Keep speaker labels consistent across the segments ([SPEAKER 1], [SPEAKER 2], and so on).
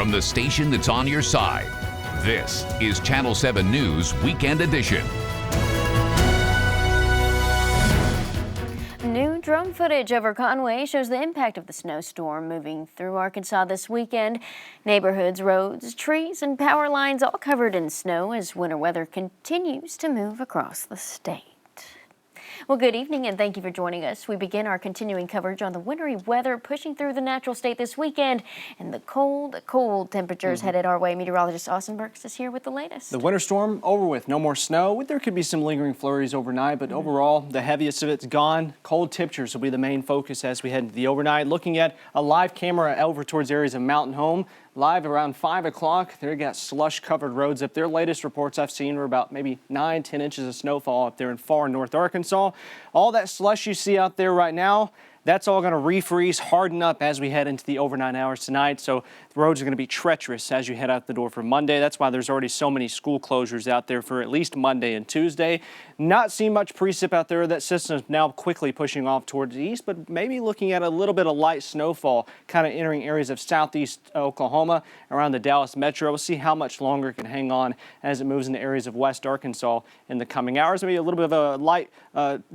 [SPEAKER 1] from the station that's on your side. This is Channel 7 News Weekend Edition.
[SPEAKER 2] New drone footage over Conway shows the impact of the snowstorm moving through Arkansas this weekend. Neighborhoods, roads, trees, and power lines all covered in snow as winter weather continues to move across the state. Well, good evening and thank you for joining us. We begin our continuing coverage on the wintry weather pushing through the natural state this weekend and the cold temperatures headed our way. Meteorologist Austin Burks is here with the latest.
[SPEAKER 3] The winter storm over with, no more snow. There could be some lingering flurries overnight, but overall the heaviest of it's gone. Cold temperatures will be the main focus as we head into the overnight. Looking at a live camera over towards areas of Mountain Home. Live around 5 o'clock, they got slush-covered roads up there. Latest reports I've seen were about maybe 9-10 inches of snowfall up there in far north Arkansas. All that slush you see out there right now, that's all going to refreeze, harden up as we head into the overnight hours tonight. So the roads are going to be treacherous as you head out the door for Monday. That's why there's already so many school closures out there for at least Monday and Tuesday. Not seeing much precip out there. That system is now quickly pushing off towards the east, but maybe looking at a little bit of light snowfall kind of entering areas of southeast Oklahoma around the Dallas metro. We'll see how much longer it can hang on as it moves into areas of west Arkansas in the coming hours. Maybe a little bit of a light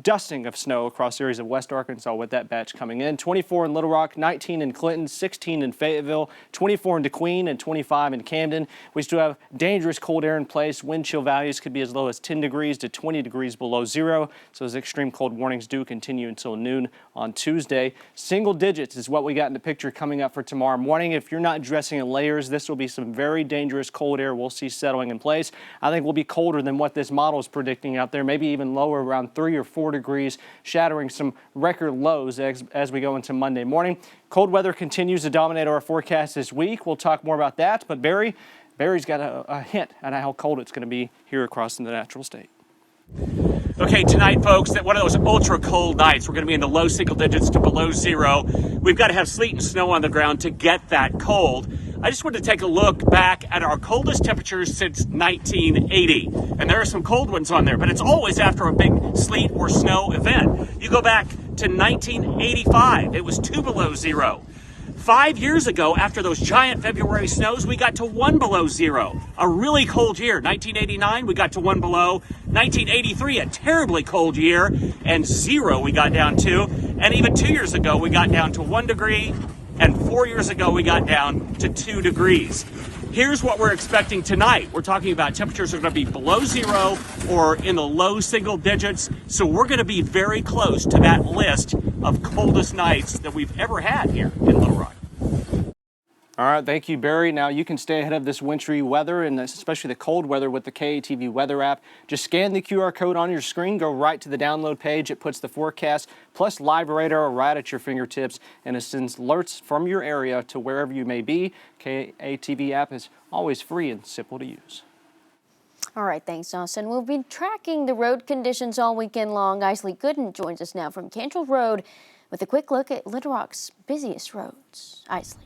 [SPEAKER 3] dusting of snow across areas of west Arkansas with that batch coming in. 24 in Little Rock, 19 in Clinton, 16 in Fayetteville, 24 in DeQueen, and 25 in Camden. We still have dangerous cold air in place. Wind chill values could be as low as 10 degrees to 20 degrees below zero. So those extreme cold warnings do continue until noon on Tuesday. Single digits is what we got in the picture coming up for tomorrow morning. If you're not dressing in layers, this will be some very dangerous cold air we'll see settling in place. I think we'll be colder than what this model is predicting out there, maybe even lower, around 3 or 4 degrees, shattering some record lows as we go into Monday morning. Cold weather continues to dominate our forecast this week. We'll talk more about that, but Barry's got a hint at how cold it's going to be here across in the natural state.
[SPEAKER 4] Okay, tonight, folks, that one of those ultra cold nights. We're going to be in the low single digits to below zero. We've got to have sleet and snow on the ground to get that cold. I just wanted to take a look back at our coldest temperatures since 1980. And there are some cold ones on there, but it's always after a big sleet or snow event. You go back to 1985, it was 2 below zero. 5 years ago, after those giant February snows, we got to 1 below zero. A really cold year. 1989, we got to 1 below. 1983, a terribly cold year, and 0 we got down to. And even 2 years ago, we got down to 1 degree, and 4 years ago, we got down to 2 degrees. Here's what we're expecting tonight. We're talking about temperatures are going to be below zero or in the low single digits. So we're going to be very close to that list of coldest nights that we've ever had here in Little Rock.
[SPEAKER 3] All right, thank you, Barry. Now you can stay ahead of this wintry weather and especially the cold weather with the KATV weather app. Just scan the QR code on your screen, go right to the download page. It puts the forecast plus live radar right at your fingertips, and it sends alerts from your area to wherever you may be. KATV app is always free and simple to use.
[SPEAKER 2] All right, thanks, Austin. We'll be tracking the road conditions all weekend long. Isley Gooden joins us now from Cantrell Road with a quick look at Little Rock's busiest roads. Isley.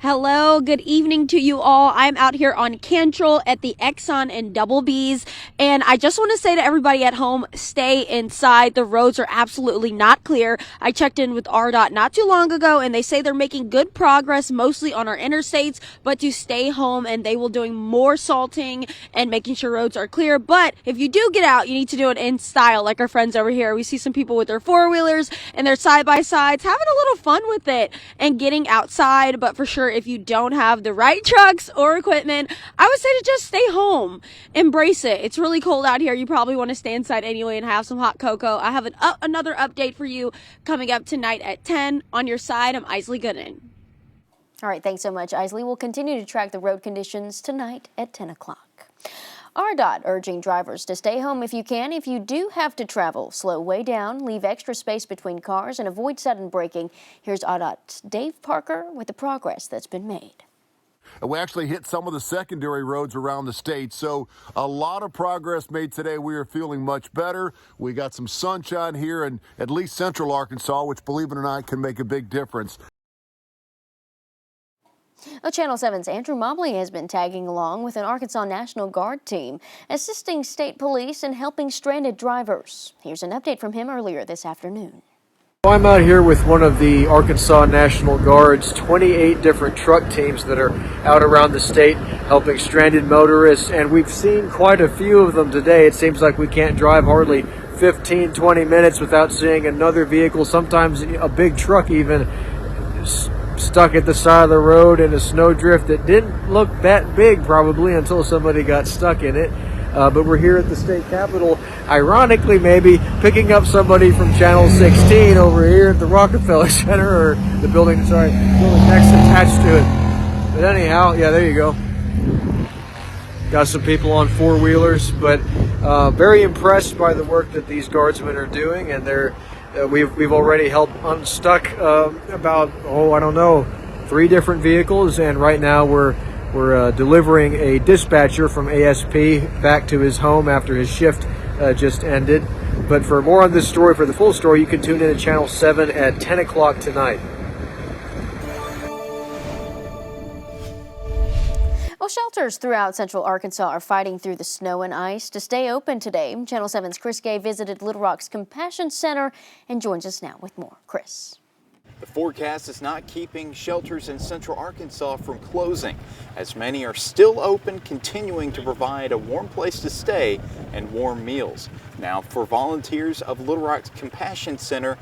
[SPEAKER 5] Hello, good evening to you all. I'm out here on Cantrell at the Exxon and Double B's, and I just want to say to everybody at home, stay inside. The roads are absolutely not clear. I checked in with RDOT not too long ago, and they say they're making good progress, mostly on our interstates, but to stay home, and they will doing more salting and making sure roads are clear. But if you do get out, you need to do it in style, like our friends over here. We see some people with their four-wheelers and their side-by-sides having a little fun with it and getting outside, but for sure, if you don't have the right trucks or equipment, I would say to just stay home. Embrace it. It's really cold out here. You probably want to stay inside anyway and have some hot cocoa. I have another update for you coming up tonight at 10. On your side, I'm Isley Gooden.
[SPEAKER 2] All right, thanks so much, Isley. We'll continue to track the road conditions tonight at 10 o'clock. RDOT urging drivers to stay home if you can. If you do have to travel, slow way down, leave extra space between cars, and avoid sudden braking. Here's RDOT's Dave Parker with the progress that's been made.
[SPEAKER 6] We actually hit some of the secondary roads around the state, so a lot of progress made today. We are feeling much better. We got some sunshine here in at least central Arkansas, which, believe it or not, can make a big difference.
[SPEAKER 2] Well, Channel 7's Andrew Mobley has been tagging along with an Arkansas National Guard team, assisting state police and helping stranded drivers. Here's an update from him earlier this afternoon.
[SPEAKER 7] I'm out here with one of the Arkansas National Guard's 28 different truck teams that are out around the state helping stranded motorists, and we've seen quite a few of them today. It seems like we can't drive hardly 15, 20 minutes without seeing another vehicle, sometimes a big truck even, stuck at the side of the road in a snowdrift that didn't look that big probably until somebody got stuck in it. But we're here at the state capitol, ironically maybe picking up somebody from Channel 16 over here at the Rockefeller Center, or the building next attached to it. But anyhow, yeah, there you go. Got some people on four-wheelers, but very impressed by the work that these guardsmen are doing, and we've already helped unstuck about, I don't know, 3 different vehicles, and right now we're delivering a dispatcher from ASP back to his home after his shift just ended. But for more on this story, for the full story, you can tune in to Channel 7 at 10 o'clock tonight.
[SPEAKER 2] Well, shelters throughout central Arkansas are fighting through the snow and ice to stay open today. Channel 7's Chris Gay visited Little Rock's Compassion Center and joins us now with more. Chris.
[SPEAKER 8] The forecast is not keeping shelters in central Arkansas from closing, as many are still open, continuing to provide a warm place to stay and warm meals. Now, for volunteers of Little Rock's Compassion Center,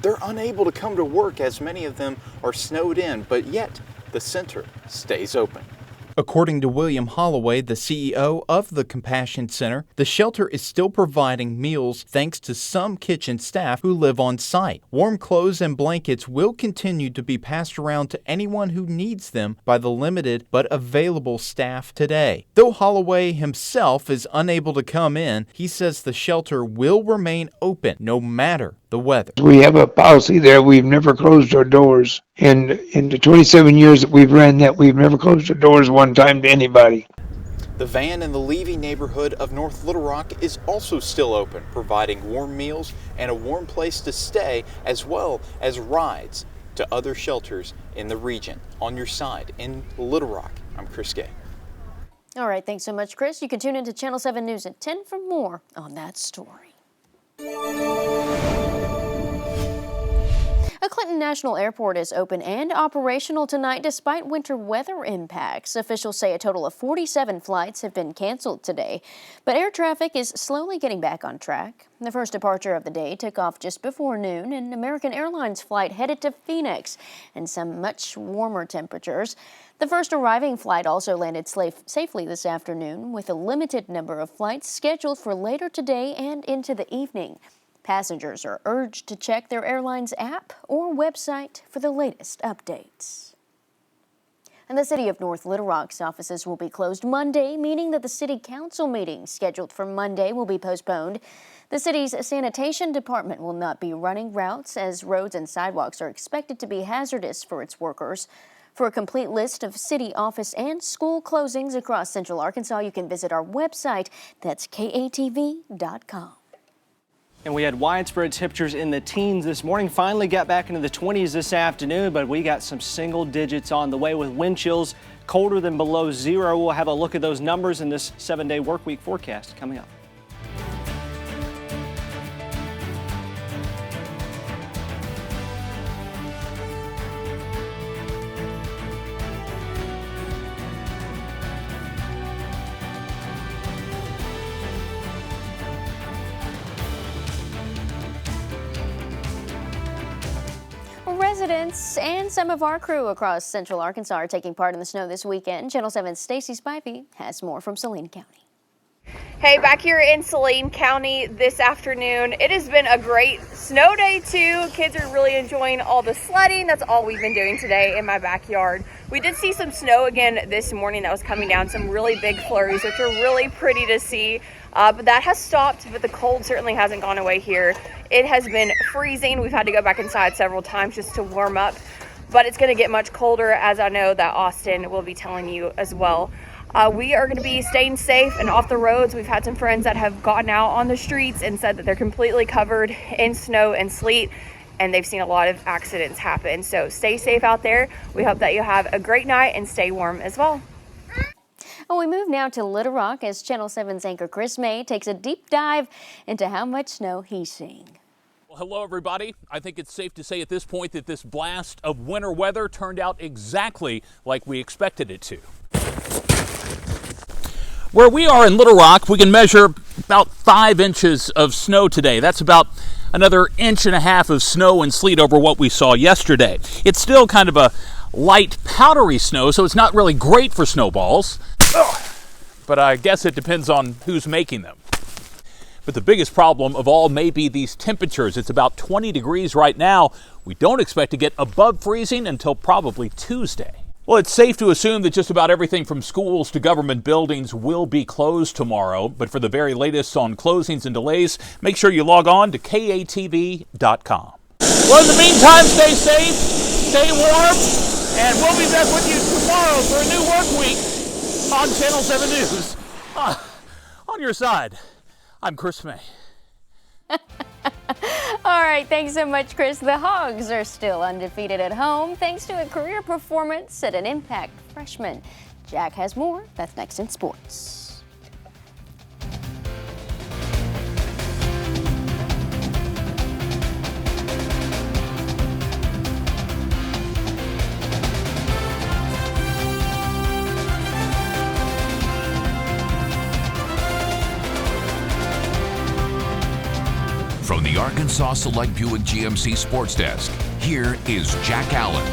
[SPEAKER 8] they're unable to come to work as many of them are snowed in, but yet the center stays open. According to William Holloway, the CEO of the Compassion Center, the shelter is still providing meals thanks to some kitchen staff who live on site. Warm clothes and blankets will continue to be passed around to anyone who needs them by the limited but available staff today. Though Holloway himself is unable to come in, he says the shelter will remain open no matter the weather.
[SPEAKER 9] We have a policy there. We've never closed our doors. And in the 27 years that we've ran that, we've never closed our doors one time to anybody.
[SPEAKER 8] The van in the Levy neighborhood of North Little Rock is also still open, providing warm meals and a warm place to stay, as well as rides to other shelters in the region. On your side in Little Rock, I'm Chris Gay.
[SPEAKER 2] All right, thanks so much, Chris. You can tune into Channel 7 News at 10 for more on that story. A Clinton National Airport is open and operational tonight despite winter weather impacts. Officials say a total of 47 flights have been canceled today, but air traffic is slowly getting back on track. The first departure of the day took off just before noon, an American Airlines flight headed to Phoenix and some much warmer temperatures. The first arriving flight also landed safely this afternoon, with a limited number of flights scheduled for later today and into the evening. Passengers are urged to check their airline's app or website for the latest updates. And the City of North Little Rock's offices will be closed Monday, meaning that the City Council meeting scheduled for Monday will be postponed. The city's sanitation department will not be running routes, as roads and sidewalks are expected to be hazardous for its workers. For a complete list of city office and school closings across central Arkansas, you can visit our website. That's KATV.com.
[SPEAKER 3] And we had widespread temperatures in the teens this morning. Finally got back into the 20s this afternoon, but we got some single digits on the way with wind chills colder than below zero. We'll have a look at those numbers in this 7-day work week forecast coming up.
[SPEAKER 2] Residents and some of our crew across central Arkansas are taking part in the snow this weekend. Channel 7's Stacy Spivey has more from Saline County.
[SPEAKER 10] Hey, back here in Saline County this afternoon, it has been a great snow day too. Kids are really enjoying all the sledding. That's all we've been doing today in my backyard. We did see some snow again this morning that was coming down, some really big flurries, which are really pretty to see. But that has stopped, but the cold certainly hasn't gone away here. It has been freezing. We've had to go back inside several times just to warm up, but it's going to get much colder, as I know that Austin will be telling you as well. We are going to be staying safe and off the roads. We've had some friends that have gotten out on the streets and said that they're completely covered in snow and sleet, and they've seen a lot of accidents happen. So stay safe out there. We hope that you have a great night and stay warm as well.
[SPEAKER 2] Well, we move now to Little Rock as Channel 7's anchor Chris May takes a deep dive into how much snow he's seeing.
[SPEAKER 11] Well, hello, everybody. I think it's safe to say at this point that this blast of winter weather turned out exactly like we expected it to. Where we are in Little Rock, we can measure about 5 inches of snow today. That's about another 1.5 inches of snow and sleet over what we saw yesterday. It's still kind of a light, powdery snow, so it's not really great for snowballs. But I guess it depends on who's making them. But the biggest problem of all may be these temperatures. It's about 20 degrees right now. We don't expect to get above freezing until probably Tuesday. Well, it's safe to assume that just about everything from schools to government buildings will be closed tomorrow. But for the very latest on closings and delays, make sure you log on to KATV.com. Well, in the meantime, stay safe, stay warm, and we'll be back with you tomorrow for a new work week on Channel 7 News. On your side, I'm Chris May.
[SPEAKER 2] All right, thanks so much, Chris. The Hogs are still undefeated at home thanks to a career performance at an Impact freshman. Jack has more. That's next in sports.
[SPEAKER 1] From the Arkansas Select Buick GMC Sports Desk, here is Jack Allen.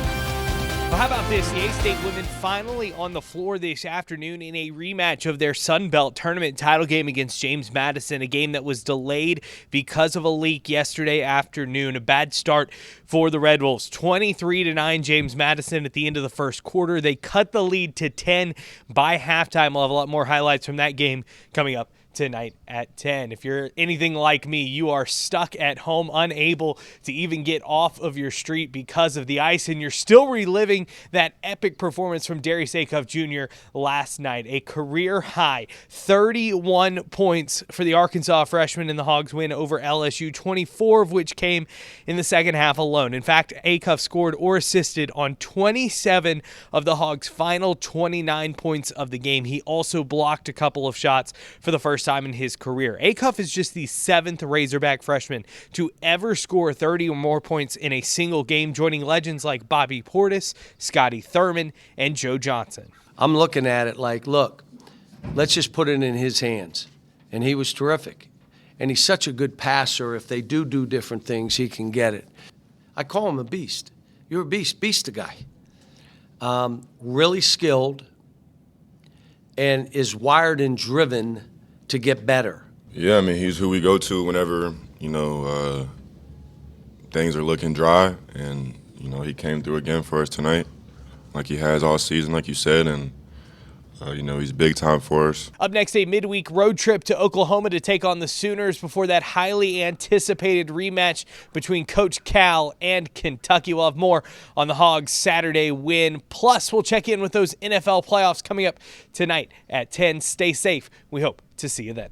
[SPEAKER 12] Well, how about this? The A-State women finally on the floor this afternoon in a rematch of their Sun Belt tournament title game against James Madison, a game that was delayed because of a leak yesterday afternoon. A bad start for the Red Wolves. 23-9 James Madison at the end of the first quarter. They cut the lead to 10 by halftime. We'll have a lot more highlights from that game coming up tonight at 10. If you're anything like me, you are stuck at home, unable to even get off of your street because of the ice, and you're still reliving that epic performance from Darius Acuff Jr. last night. A career high 31 points for the Arkansas freshman in the Hogs win over LSU, 24 of which came in the second half alone. In fact, Acuff scored or assisted on 27 of the Hogs' final 29 points of the game. He also blocked a couple of shots for the first time in his career. Acuff is just the 7th Razorback freshman to ever score 30 or more points in a single game, joining legends like Bobby Portis, Scotty Thurman, and Joe Johnson.
[SPEAKER 13] I'm looking at it like, look, let's just put it in his hands. And he was terrific. And he's such a good passer. If they do different things, he can get it. I call him a beast. You're a beast. Beast a guy. Really skilled and is wired and driven to get better.
[SPEAKER 14] Yeah, I mean, he's who we go to whenever, things are looking dry. And, he came through again for us tonight, like he has all season, like you said. And, he's big time for us.
[SPEAKER 12] Up next, a midweek road trip to Oklahoma to take on the Sooners before that highly anticipated rematch between Coach Cal and Kentucky. We'll have more on the Hogs' Saturday win. Plus, we'll check in with those NFL playoffs coming up tonight at 10. Stay safe. We hope to see you then.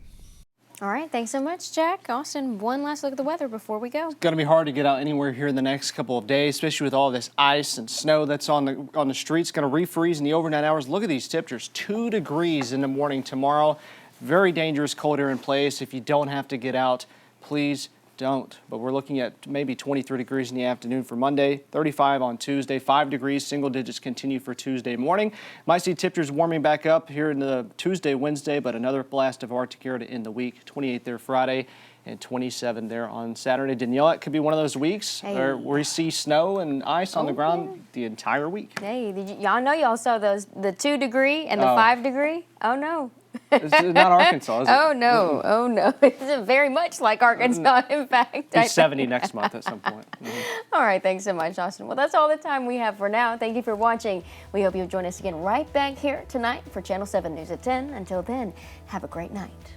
[SPEAKER 2] All right, thanks so much, Jack. Austin, one last look at the weather before we go.
[SPEAKER 3] It's going to be hard to get out anywhere here in the next couple of days, especially with all this ice and snow that's on the streets. Going to refreeze in the overnight hours. Look at these temperatures, 2 degrees in the morning tomorrow. Very dangerous cold air in place. If you don't have to get out, please don't. But we're looking at maybe 23 degrees in the afternoon for Monday, 35 on Tuesday, 5 degrees, single digits continue for Tuesday morning. Might see temperatures warming back up here in the Tuesday, Wednesday, but another blast of Arctic air to end the week. 28 there Friday and 27 there on Saturday. Danielle, it could be one of those weeks where we see snow and ice on the ground the entire week.
[SPEAKER 2] Hey, y'all know y'all saw the 2 degree and the 5 degree? Oh, no.
[SPEAKER 3] It's not Arkansas, is it?
[SPEAKER 2] Oh, no. Oh, no. It's very much like Arkansas, in fact.
[SPEAKER 3] It's 70 next month at some point.
[SPEAKER 2] All right. Thanks so much, Austin. Well, that's all the time we have for now. Thank you for watching. We hope you'll join us again right back here tonight for Channel 7 News at 10. Until then, have a great night.